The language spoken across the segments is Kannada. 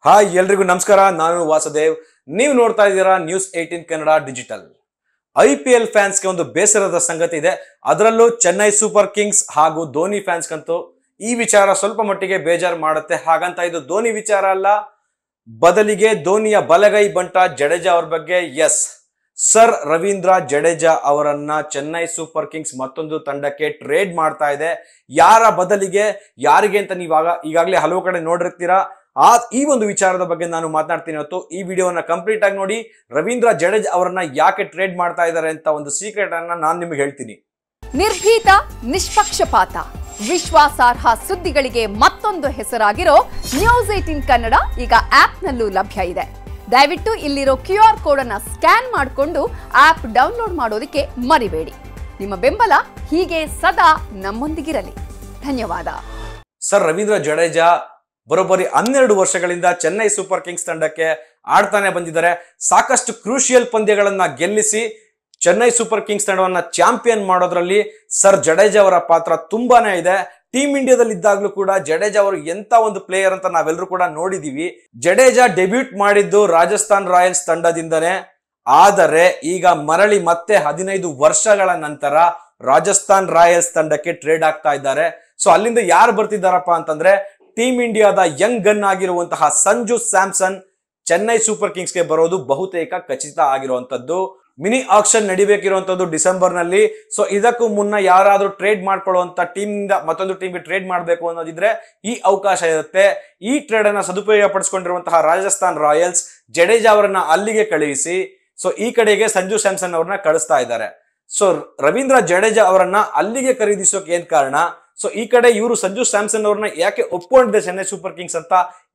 ಹಾಯ್ ಎಲ್ರಿಗೂ ನಮಸ್ಕಾರ. ನಾನು ವಾಸುದೇವ್. ನೀವು ನೋಡ್ತಾ ಇದ್ದೀರಾ ನ್ಯೂಸ್ 18 ಕನ್ನಡ ಡಿಜಿಟಲ್. IPL ಫ್ಯಾನ್ಸ್ಗೆ ಒಂದು ಬೇಸರದ ಸಂಗತಿ ಇದೆ. ಅದರಲ್ಲೂ ಚೆನ್ನೈ ಸೂಪರ್ ಕಿಂಗ್ಸ್ ಹಾಗೂ ಧೋನಿ ಫ್ಯಾನ್ಸ್ಗಂತೂ ಈ ವಿಚಾರ ಸ್ವಲ್ಪ ಮಟ್ಟಿಗೆ ಬೇಜಾರು ಮಾಡುತ್ತೆ. ಹಾಗಂತ ಇದು ಧೋನಿ ವಿಚಾರ ಅಲ್ಲ, ಬದಲಿಗೆ ಧೋನಿಯ ಬಲಗೈ ಬಂಟ ಜಡೇಜಾ ಅವ್ರ ಬಗ್ಗೆ. ಎಸ್, ಸರ್ ರವೀಂದ್ರ ಜಡೇಜಾ ಅವರನ್ನ ಚೆನ್ನೈ ಸೂಪರ್ ಕಿಂಗ್ಸ್ ಮತ್ತೊಂದು ತಂಡಕ್ಕೆ ಟ್ರೇಡ್ ಮಾಡ್ತಾ ಇದೆ. ಯಾರ ಬದಲಿಗೆ, ಯಾರಿಗೆ ಅಂತ ನೀವು ಈಗಾಗಲೇ ಹಲವು ಕಡೆ ನೋಡಿರ್ತೀರಾ. ಈ ಒಂದು ವಿಚಾರದ ಬಗ್ಗೆ ನಾನು ಮಾತನಾಡ್ತೀನಿ ಇವತ್ತು. ಈ ವಿಡಿಯೋನ ಕಂಪ್ಲೀಟ್ ಆಗಿ ನೋಡಿ. ರವೀಂದ್ರ ಜಡೇಜಾ ಅವರನ್ನ ಯಾಕೆ ಟ್ರೇಡ್ ಮಾಡ್ತಾ ಇದ್ದಾರೆ ಅಂತ ಒಂದು ಸೀಕ್ರೆಟ್ ಅನ್ನ ನಾನು ನಿಮಗೆ ಹೇಳ್ತೀನಿ. ನಿರ್ಭೀತ, ನಿಷ್ಪಕ್ಷಪಾತ, ವಿಶ್ವಾಸಾರ್ಹ ಸುದ್ದಿಗಳಿಗೆ ಮತ್ತೊಂದು ಹೆಸರಾಗಿರೋ ನ್ಯೂಸ್ 18 ಕನ್ನಡ ಈಗ ಆಪ್ನಲ್ಲೂ ಲಭ್ಯ ಇದೆ. ದಯವಿಟ್ಟು ಇಲ್ಲಿರೋ QR ಕೋಡ್ ಅನ್ನ ಸ್ಕ್ಯಾನ್ ಮಾಡಿಕೊಂಡು ಆಪ್ ಡೌನ್ಲೋಡ್ ಮಾಡೋದಕ್ಕೆ ಮರಿಬೇಡಿ. ನಿಮ್ಮ ಬೆಂಬಲ ಹೀಗೆ ಸದಾ ನಮ್ಮೊಂದಿಗಿರಲಿ. ಧನ್ಯವಾದ. ಸರ್ ರವೀಂದ್ರ ಜಡೇಜಾ ಬರೋಬ್ಬರಿ 12 ವರ್ಷಗಳಿಂದ ಚೆನ್ನೈ ಸೂಪರ್ ಕಿಂಗ್ಸ್ ತಂಡಕ್ಕೆ ಆಡ್ತಾನೆ ಬಂದಿದ್ದಾರೆ. ಸಾಕಷ್ಟು ಕ್ರೂಷಿಯಲ್ ಪಂದ್ಯಗಳನ್ನ ಗೆಲ್ಲಿಸಿ ಚೆನ್ನೈ ಸೂಪರ್ ಕಿಂಗ್ಸ್ ತಂಡವನ್ನ ಚಾಂಪಿಯನ್ ಮಾಡೋದ್ರಲ್ಲಿ ಸರ್ ಜಡೇಜಾ ಅವರ ಪಾತ್ರ ತುಂಬಾನೇ ಇದೆ. ಟೀಮ್ ಇಂಡಿಯಾದಲ್ಲಿ ಇದ್ದಾಗ್ಲೂ ಕೂಡ ಜಡೇಜಾ ಅವರು ಎಂತ ಒಂದು ಪ್ಲೇಯರ್ ಅಂತ ನಾವೆಲ್ಲರೂ ಕೂಡ ನೋಡಿದೀವಿ. ಜಡೇಜಾ ಡೆಬ್ಯೂಟ್ ಮಾಡಿದ್ದು ರಾಜಸ್ಥಾನ್ ರಾಯಲ್ಸ್ ತಂಡದಿಂದನೇ. ಆದರೆ ಈಗ ಮರಳಿ ಮತ್ತೆ 15 ವರ್ಷಗಳ ನಂತರ ರಾಜಸ್ಥಾನ್ ರಾಯಲ್ಸ್ ತಂಡಕ್ಕೆ ಟ್ರೇಡ್ ಆಗ್ತಾ ಇದ್ದಾರೆ. ಸೊ ಅಲ್ಲಿಂದ ಯಾರು ಬರ್ತಿದ್ದಾರಪ್ಪ ಅಂತಂದ್ರೆ, ಟೀಮ್ ಇಂಡಿಯಾದ ಯಂಗ್ ಗನ್ ಆಗಿರುವಂತಹ ಸಂಜು ಸ್ಯಾಮ್ಸನ್ ಚೆನ್ನೈ ಸೂಪರ್ ಕಿಂಗ್ಸ್ಗೆ ಬರೋದು ಬಹುತೇಕ ಖಚಿತ ಆಗಿರುವಂತದ್ದು. ಮಿನಿ ಆಕ್ಷನ್ ನಡಿಬೇಕಿರುವಂತದ್ದು ಡಿಸೆಂಬರ್ ನಲ್ಲಿ. ಸೊ ಇದಕ್ಕೂ ಮುನ್ನ ಯಾರಾದ್ರೂ ಟ್ರೇಡ್ ಮಾಡ್ಕೊಳ್ಳುವಂತ ಟೀಮ್ ಇಂದ ಮತ್ತೊಂದು ಟೀಮ್ಗೆ ಟ್ರೇಡ್ ಮಾಡಬೇಕು ಅನ್ನೋದಿದ್ರೆ ಈ ಅವಕಾಶ ಇರುತ್ತೆ. ಈ ಟ್ರೇಡ್ ಅನ್ನ ಸದುಪಯೋಗ ಪಡಿಸಿಕೊಂಡಿರುವಂತಹ ರಾಜಸ್ಥಾನ್ ರಾಯಲ್ಸ್ ಜಡೇಜಾ ಅವರನ್ನ ಅಲ್ಲಿಗೆ ಕಳುಹಿಸಿ ಸೊ ಈ ಕಡೆಗೆ ಸಂಜು ಸ್ಯಾಮ್ಸನ್ ಅವರನ್ನ ಕಳಿಸ್ತಾ ಇದ್ದಾರೆ. ಸೊ ರವೀಂದ್ರ ಜಡೇಜಾ ಅವರನ್ನ ಅಲ್ಲಿಗೆ ಖರೀದಿಸೋಕೆ ಏನ್ ಕಾರಣ, ಸೊ ಈ ಕಡೆ ಇವರು ಸಂಜು ಸ್ಯಾಮ್ಸನ್ ಅವ್ರನ್ನ ಯಾಕೆ ಒಪ್ಕೊಂಡಿದೆ ಚೆನ್ನೈ ಸೂಪರ್ ಕಿಂಗ್ಸ್ ಅಂತ,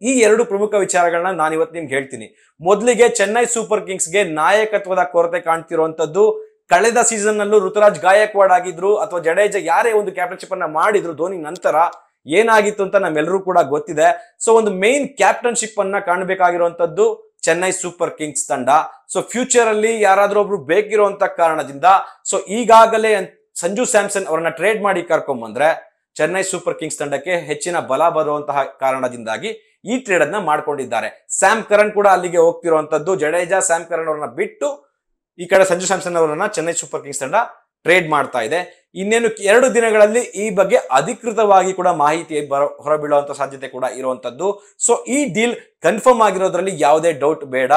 ಈ ಎರಡು ಪ್ರಮುಖ ವಿಚಾರಗಳನ್ನ ನಾನು ಇವತ್ತು ನಿಮ್ಗೆ ಹೇಳ್ತೀನಿ. ಮೊದಲಿಗೆ ಚೆನ್ನೈ ಸೂಪರ್ ಕಿಂಗ್ಸ್ಗೆ ನಾಯಕತ್ವದ ಕೊರತೆ ಕಾಣ್ತಿರುವಂತದ್ದು. ಕಳೆದ ಸೀಸನ್ ನಲ್ಲೂ ಋತುರಾಜ್ ಗಾಯಕ್ವಾಡ್ ಆಗಿದ್ರು ಅಥವಾ ಜಡೇಜಾ ಯಾರೇ ಒಂದು ಕ್ಯಾಪ್ಟನ್ಶಿಪ್ ಅನ್ನ ಮಾಡಿದ್ರು ಧೋನಿ ನಂತರ, ಏನಾಗಿತ್ತು ಅಂತ ನಮ್ಮೆಲ್ಲರೂ ಕೂಡ ಗೊತ್ತಿದೆ. ಸೊ ಒಂದು ಮೇನ್ ಕ್ಯಾಪ್ಟನ್ಶಿಪ್ ಅನ್ನ ಕಾಣಬೇಕಾಗಿರುವಂತದ್ದು ಚೆನ್ನೈ ಸೂಪರ್ ಕಿಂಗ್ಸ್ ತಂಡ. ಸೊ ಫ್ಯೂಚರ್ ಅಲ್ಲಿ ಯಾರಾದ್ರೂ ಒಬ್ರು ಬೇಕಿರುವಂತ ಕಾರಣದಿಂದ ಸೊ ಈಗಾಗಲೇ ಸಂಜು ಸ್ಯಾಮ್ಸನ್ ಅವರನ್ನ ಟ್ರೇಡ್ ಮಾಡಿ ಕರ್ಕೊಂಡ್ ಬಂದ್ರೆ ಚೆನ್ನೈ ಸೂಪರ್ ಕಿಂಗ್ಸ್ ತಂಡಕ್ಕೆ ಹೆಚ್ಚಿನ ಬಲ ಬರುವಂತಹ ಕಾರಣದಿಂದಾಗಿ ಈ ಟ್ರೇಡ್ ಅನ್ನ ಮಾಡ್ಕೊಂಡಿದ್ದಾರೆ. ಸ್ಯಾಮ್ ಕರಣ್ ಕೂಡ ಅಲ್ಲಿಗೆ ಹೋಗ್ತಿರುವಂತದ್ದು. ಜಡೇಜಾ ಸ್ಯಾಮ್ ಕರಣ್ ಅವರನ್ನ ಬಿಟ್ಟು ಈ ಕಡೆ ಸಂಜು ಸ್ಯಾಮ್ಸನ್ ಅವರನ್ನ ಚೆನ್ನೈ ಸೂಪರ್ ಕಿಂಗ್ಸ್ ತಂಡ ಟ್ರೇಡ್ ಮಾಡ್ತಾ ಇದೆ. ಇನ್ನೇನು 2 ದಿನಗಳಲ್ಲಿ ಈ ಬಗ್ಗೆ ಅಧಿಕೃತವಾಗಿ ಕೂಡ ಮಾಹಿತಿ ಹೊರಬೀಳುವಂತ ಸಾಧ್ಯತೆ ಕೂಡ ಇರುವಂತದ್ದು. ಸೊ ಈ ಡೀಲ್ ಕನ್ಫರ್ಮ್ ಆಗಿರೋದ್ರಲ್ಲಿ ಯಾವುದೇ ಡೌಟ್ ಬೇಡ.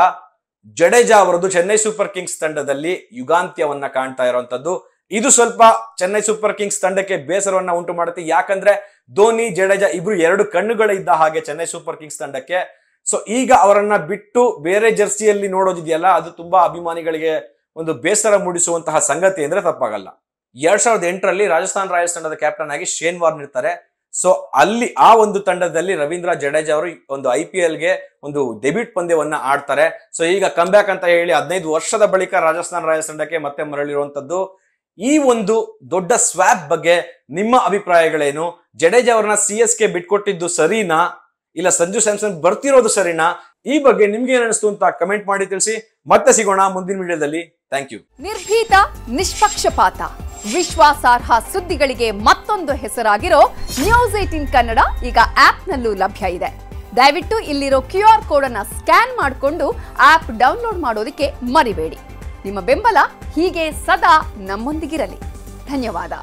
ಜಡೇಜಾ ಅವರದ್ದು ಚೆನ್ನೈ ಸೂಪರ್ ಕಿಂಗ್ಸ್ ತಂಡದಲ್ಲಿ ಯುಗಾಂತ್ಯವನ್ನ ಕಾಣ್ತಾ ಇರುವಂತದ್ದು. ಇದು ಸ್ವಲ್ಪ ಚೆನ್ನೈ ಸೂಪರ್ ಕಿಂಗ್ಸ್ ತಂಡಕ್ಕೆ ಬೇಸರವನ್ನ ಉಂಟು ಮಾಡುತ್ತೆ. ಯಾಕಂದ್ರೆ ಧೋನಿ ಜಡೇಜಾ ಇಬ್ರು 2 ಕಣ್ಣುಗಳಿದ್ದ ಹಾಗೆ ಚೆನ್ನೈ ಸೂಪರ್ ಕಿಂಗ್ಸ್ ತಂಡಕ್ಕೆ. ಸೊ ಈಗ ಅವರನ್ನ ಬಿಟ್ಟು ಬೇರೆ ಜರ್ಸಿಯಲ್ಲಿ ನೋಡೋದಿದೆಯಲ್ಲ, ಅದು ತುಂಬಾ ಅಭಿಮಾನಿಗಳಿಗೆ ಒಂದು ಬೇಸರ ಮೂಡಿಸುವಂತಹ ಸಂಗತಿ ಅಂದ್ರೆ ತಪ್ಪಾಗಲ್ಲ. 2008ರಲ್ಲಿ ರಾಜಸ್ಥಾನ್ ರಾಯಲ್ಸ್ ತಂಡದ ಕ್ಯಾಪ್ಟನ್ ಆಗಿ ಶೇನ್ ವಾರ್ನ್ ಇರ್ತಾರೆ. ಸೊ ಅಲ್ಲಿ ಆ ಒಂದು ತಂಡದಲ್ಲಿ ರವೀಂದ್ರ ಜಡೇಜಾ ಅವರು ಒಂದು IPL ಗೆ ಒಂದು ಡೆಬ್ಯೂಟ್ ಪಂದ್ಯವನ್ನ ಆಡ್ತಾರೆ. ಸೊ ಈಗ ಕಮ್ಬ್ಯಾಕ್ ಅಂತ ಹೇಳಿ 15 ವರ್ಷದ ಬಳಿಕ ರಾಜಸ್ಥಾನ್ ರಾಯಲ್ಸ್ ತಂಡಕ್ಕೆ ಮತ್ತೆ ಮರಳಿರುವಂತದ್ದು. ಈ ಒಂದು ದೊಡ್ಡ ಸ್ವ್ಯಾಪ್ ಬಗ್ಗೆ ನಿಮ್ಮ ಅಭಿಪ್ರಾಯಗಳೇನು? ಜಡೇಜಾ ಅವರನ್ನ CSK ಬಿಟ್ಕೊಟ್ಟಿದ್ದು ಸರಿನಾ, ಇಲ್ಲ ಸಂಜು ಸ್ಯಾಮ್ಸನ್ ಬರ್ತಿರೋದು ಸರಿನಾ? ಈ ಬಗ್ಗೆ ನಿಮ್ಗೆ ಏನ್ ಅನಿಸ್ತು ಅಂತ ಕಮೆಂಟ್ ಮಾಡಿ ತಿಳಿಸಿ. ಮತ್ತೆ ಸಿಗೋಣ ಮುಂದಿನ ವಿಡಿಯೋದಲ್ಲಿ. Thank you. ನಿರ್ಭೀತ, ನಿಷ್ಪಕ್ಷಪಾತ, ವಿಶ್ವಾಸಾರ್ಹ ಸುದ್ದಿಗಳಿಗೆ ಮತ್ತೊಂದು ಹೆಸರಾಗಿರೋ ನ್ಯೂಸ್ 18 ಕನ್ನಡ ಈಗ ಆಪ್ನಲ್ಲೂ ಲಭ್ಯ ಇದೆ. ದಯವಿಟ್ಟು ಇಲ್ಲಿರೋ QR ಕೋಡ್ ಅನ್ನ ಸ್ಕ್ಯಾನ್ ಮಾಡಿಕೊಂಡು ಆಪ್ ಡೌನ್ಲೋಡ್ ಮಾಡೋದಕ್ಕೆ ಮರಿಬೇಡಿ. ನಿಮ್ಮ ಬೆಂಬಲ ಹೀಗೆ ಸದಾ ನಮ್ಮೊಂದಿಗಿರಲಿ. ಧನ್ಯವಾದ.